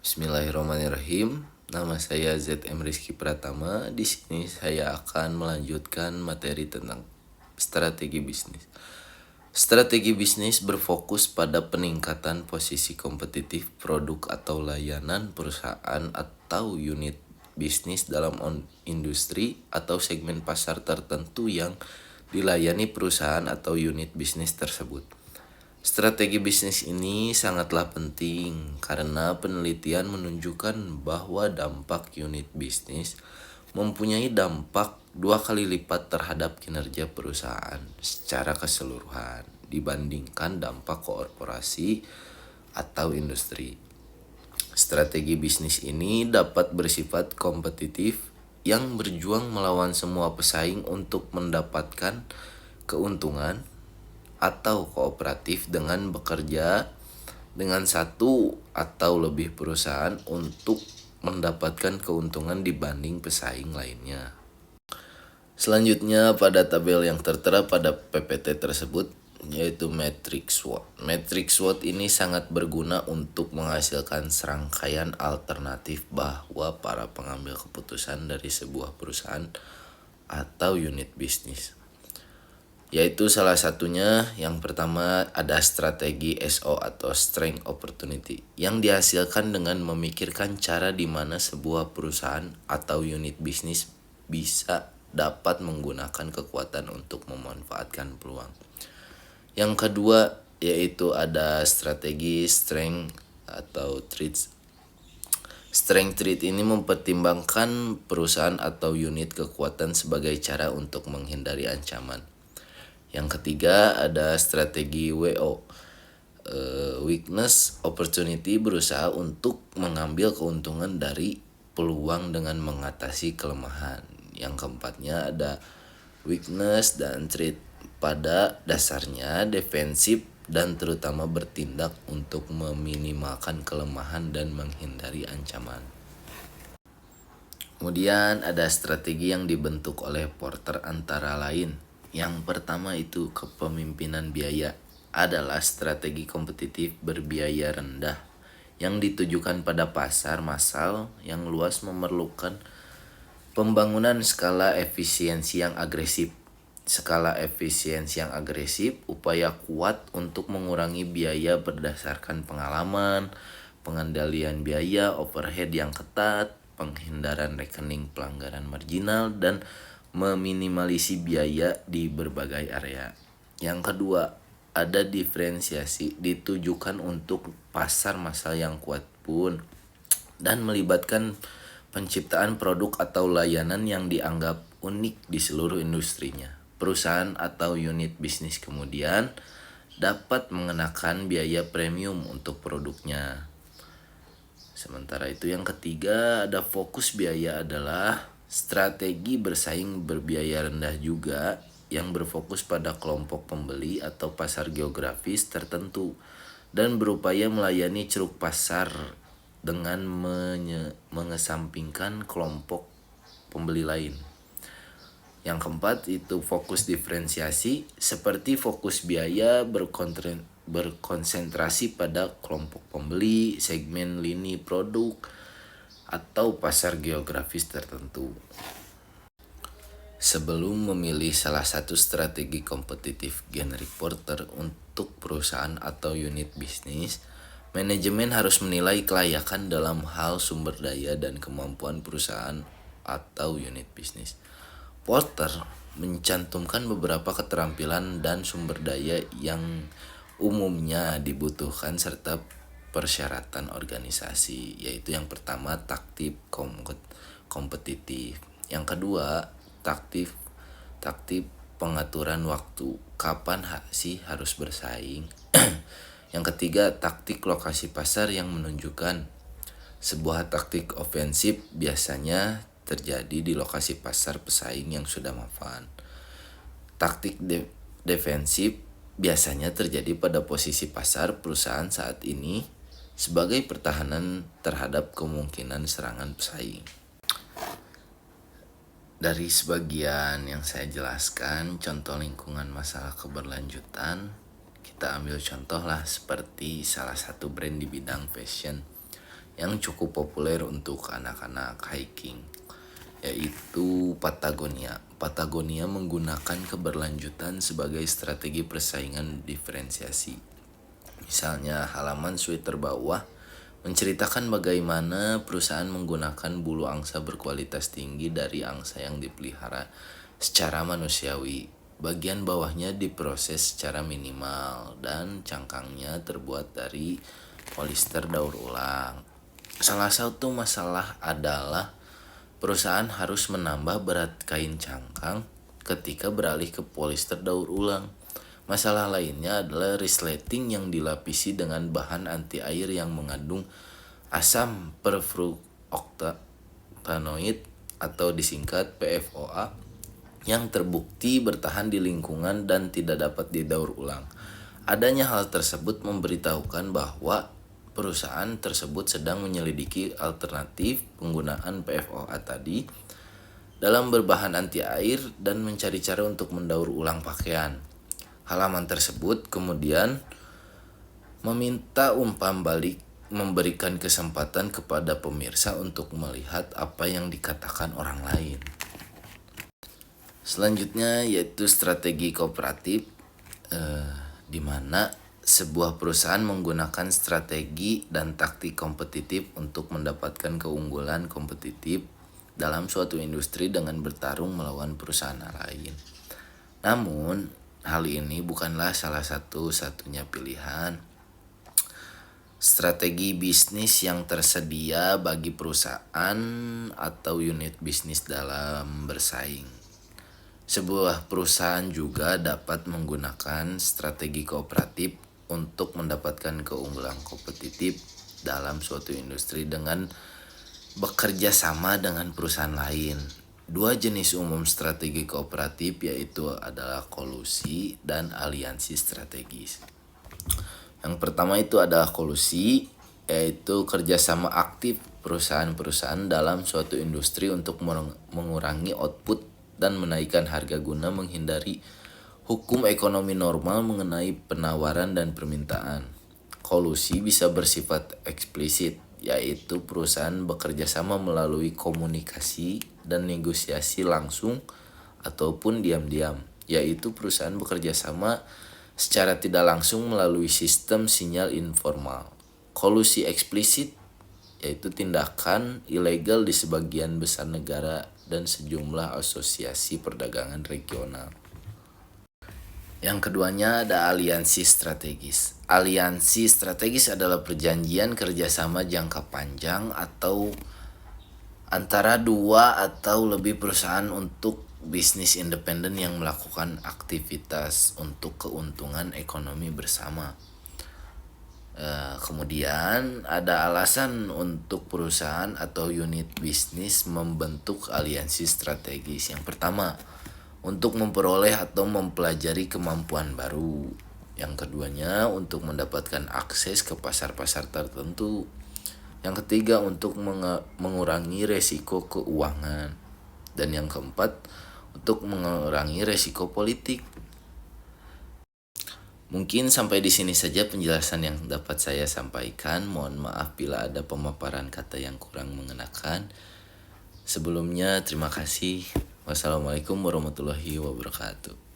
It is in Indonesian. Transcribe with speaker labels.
Speaker 1: Bismillahirrahmanirrahim. Nama saya ZM Rizky Pratama. Di sini saya akan melanjutkan materi tentang strategi bisnis. Strategi bisnis berfokus pada peningkatan posisi kompetitif produk atau layanan perusahaan atau unit bisnis dalam industri atau segmen pasar tertentu yang dilayani perusahaan atau unit bisnis tersebut. Strategi bisnis ini sangatlah penting karena penelitian menunjukkan bahwa dampak unit bisnis mempunyai dampak 2 kali lipat terhadap kinerja perusahaan secara keseluruhan dibandingkan dampak korporasi atau industri. Strategi bisnis ini dapat bersifat kompetitif yang berjuang melawan semua pesaing untuk mendapatkan keuntungan, atau kooperatif dengan bekerja dengan satu atau lebih perusahaan untuk mendapatkan keuntungan dibanding pesaing lainnya. Selanjutnya pada tabel yang tertera pada PPT tersebut yaitu matrix SWOT. Matrix SWOT ini sangat berguna untuk menghasilkan serangkaian alternatif bahwa para pengambil keputusan dari sebuah perusahaan atau unit bisnis. Yaitu salah satunya yang pertama ada strategi SO atau Strength Opportunity yang dihasilkan dengan memikirkan cara di mana sebuah perusahaan atau unit bisnis bisa dapat menggunakan kekuatan untuk memanfaatkan peluang. Yang kedua yaitu ada strategi Strength atau Threats. Strength Threat ini mempertimbangkan perusahaan atau unit kekuatan sebagai cara untuk menghindari ancaman. Yang ketiga ada strategi WO, Weakness Opportunity, berusaha untuk mengambil keuntungan dari peluang dengan mengatasi kelemahan. Yang keempatnya ada Weakness dan Threat. Pada dasarnya defensif dan terutama bertindak untuk meminimalkan kelemahan dan menghindari ancaman. Kemudian ada strategi yang dibentuk oleh Porter antara lain. Yang pertama itu kepemimpinan biaya, adalah strategi kompetitif berbiaya rendah yang ditujukan pada pasar massal yang luas memerlukan pembangunan skala efisiensi yang agresif. Skala efisiensi yang agresif, upaya kuat untuk mengurangi biaya berdasarkan pengalaman, pengendalian biaya, overhead yang ketat, penghindaran rekening pelanggaran marginal, dan meminimalisasi biaya di berbagai area. Yang kedua, ada diferensiasi ditujukan untuk pasar massal yang kuat pun dan melibatkan penciptaan produk atau layanan yang dianggap unik di seluruh industrinya. Perusahaan atau unit bisnis kemudian dapat mengenakan biaya premium untuk produknya. Sementara itu yang ketiga ada fokus biaya, adalah strategi bersaing berbiaya rendah juga yang berfokus pada kelompok pembeli atau pasar geografis tertentu dan berupaya melayani ceruk pasar dengan mengesampingkan kelompok pembeli lain. Yang keempat itu fokus diferensiasi, seperti fokus biaya berkonsentrasi pada kelompok pembeli, segmen lini produk, atau pasar geografis tertentu. Sebelum memilih salah satu strategi kompetitif generic Porter untuk perusahaan atau unit bisnis, manajemen harus menilai kelayakan dalam hal sumber daya dan kemampuan perusahaan atau unit bisnis. Porter mencantumkan beberapa keterampilan dan sumber daya yang umumnya dibutuhkan serta persyaratan organisasi, yaitu yang pertama taktik kompetitif, yang kedua taktik pengaturan waktu, kapan sih harus bersaing. Yang ketiga taktik lokasi pasar yang menunjukkan sebuah taktik ofensif biasanya terjadi di lokasi pasar pesaing yang sudah mapan. Taktik defensif biasanya terjadi pada posisi pasar perusahaan saat ini sebagai pertahanan terhadap kemungkinan serangan pesaing. Dari sebagian yang saya jelaskan, contoh lingkungan masalah keberlanjutan, kita ambil contoh lah seperti salah satu brand di bidang fashion yang cukup populer untuk anak-anak hiking, yaitu Patagonia. Patagonia menggunakan keberlanjutan sebagai strategi persaingan diferensiasi. Misalnya halaman sweater bawah menceritakan bagaimana perusahaan menggunakan bulu angsa berkualitas tinggi dari angsa yang dipelihara secara manusiawi. Bagian bawahnya diproses secara minimal dan cangkangnya terbuat dari polister daur ulang. Salah satu masalah adalah perusahaan harus menambah berat kain cangkang ketika beralih ke polister daur ulang. Masalah lainnya adalah resleting yang dilapisi dengan bahan anti air yang mengandung asam perfluoroktanoid atau disingkat PFOA yang terbukti bertahan di lingkungan dan tidak dapat didaur ulang. Adanya hal tersebut memberitahukan bahwa perusahaan tersebut sedang menyelidiki alternatif penggunaan PFOA tadi dalam berbahan anti air dan mencari cara untuk mendaur ulang pakaian. Halaman tersebut kemudian meminta umpan balik memberikan kesempatan kepada pemirsa untuk melihat apa yang dikatakan orang lain. Selanjutnya yaitu strategi kooperatif, di mana sebuah perusahaan menggunakan strategi dan taktik kompetitif untuk mendapatkan keunggulan kompetitif dalam suatu industri dengan bertarung melawan perusahaan lain. Namun, hal ini bukanlah salah satu-satunya pilihan strategi bisnis yang tersedia bagi perusahaan atau unit bisnis dalam bersaing. Sebuah perusahaan juga dapat menggunakan strategi kooperatif untuk mendapatkan keunggulan kompetitif dalam suatu industri dengan bekerja sama dengan perusahaan lain. Dua jenis umum strategi kooperatif yaitu adalah kolusi dan aliansi strategis. Yang pertama itu adalah kolusi, yaitu kerjasama aktif perusahaan-perusahaan dalam suatu industri untuk mengurangi output dan menaikkan harga guna menghindari hukum ekonomi normal mengenai penawaran dan permintaan. Kolusi bisa bersifat eksplisit, yaitu perusahaan bekerja sama melalui komunikasi dan negosiasi langsung ataupun diam-diam, yaitu perusahaan bekerja sama secara tidak langsung melalui sistem sinyal informal. Kolusi eksplisit yaitu tindakan ilegal di sebagian besar negara dan sejumlah asosiasi perdagangan regional. Yang keduanya ada aliansi strategis. Aliansi strategis adalah perjanjian kerjasama jangka panjang atau antara dua atau lebih perusahaan untuk bisnis independen yang melakukan aktivitas untuk keuntungan ekonomi bersama. Kemudian ada alasan untuk perusahaan atau unit bisnis membentuk aliansi strategis. Yang pertama, untuk memperoleh atau mempelajari kemampuan baru. Yang keduanya, untuk mendapatkan akses ke pasar-pasar tertentu. Yang ketiga, untuk mengurangi resiko keuangan. Dan yang keempat, untuk mengurangi resiko politik. Mungkin sampai di sini saja penjelasan yang dapat saya sampaikan. Mohon maaf bila ada pemaparan kata yang kurang mengenakan. Sebelumnya terima kasih. Wassalamualaikum warahmatullahi wabarakatuh.